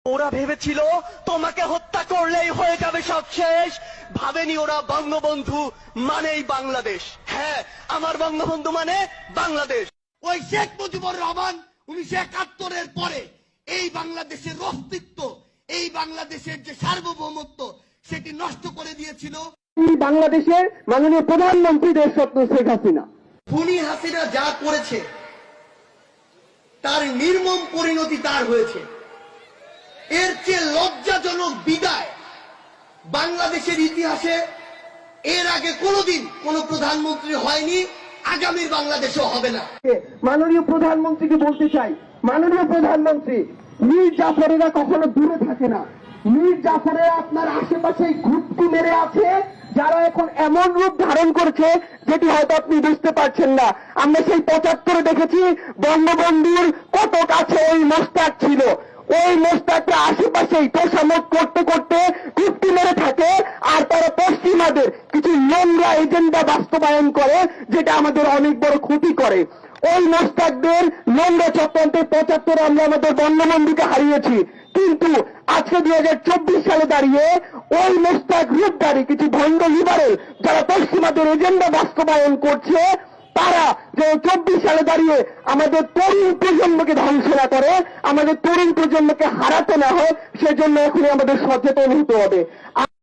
ওরা ভেবেছিল তোমাকে হত্যা করলেই হয়ে যাবে সব শেষ। ভাবেনি ওরা বঙ্গবন্ধু মানেই বাংলাদেশ। হ্যাঁ, আমার বঙ্গবন্ধু মানে বাংলাদেশ। ওই শেখ মুজিবুর রহমান 1971-এর পরে এই বাংলাদেশের অস্তিত্ব, এই বাংলাদেশের যে সার্বভৌমত্ব সেটি নষ্ট করে দিয়েছিল বাংলাদেশের মাননীয় প্রধানমন্ত্রী দেশরত্ন শেখ হাসিনা। খুনি হাসিনা যা করেছে তার নির্মম পরিণতি তার হয়েছে। এর চেয়ে লজ্জাজনক বিদায় বাংলাদেশের ইতিহাসে এর আগে কোনোদিন কোন প্রধানমন্ত্রী হয়নি, আগামীর বাংলাদেশও হবে না। মাননীয় প্রধানমন্ত্রীকে বলতে চাই, মাননীয় প্রধানমন্ত্রী, মীর জাফরেরা কখনো দূরে থাকে না। মীর জাফরেরা আপনার আশেপাশে ঘুরতি মেরে আছে, যারা এখন এমন রূপ ধারণ করছে যেটি হয়তো আপনি বুঝতে পারছেন না। আমরা সেই 75-এ দেখেছি বঙ্গবন্ধুর কত কাছে ওই মোস্তাক ছিল। ওই মোস্তাকরা আশেপাশেই তোষামত করতে করতে কুট্টি মেরে থাকে, আর তারা পশ্চিমাদের কিছু নোংরা এজেন্ডা বাস্তবায়ন করে, যেটা আমাদের অনেক বড় ক্ষতি করে। ওই মোস্তাকদের নোংরা চক্রান্তে 75-এ আমরা আমাদের বঙ্গবন্ধুকে হারিয়েছি, কিন্তু আজকে 2024 সালে দাঁড়িয়ে ওই মোস্তাক রূপধারী কিছু ভণ্ড লিবারেল যারা পশ্চিমাদের এজেন্ডা বাস্তবায়ন করছে, তারা যে 24 সালে দাঁড়িয়ে আমাদের তরুণ প্রজন্মকে ধ্বংস না করে, আমাদের তরুণ প্রজন্মকে হারাতে না হয়, সেজন্য এখনই আমাদের সচেতন হতে হবে।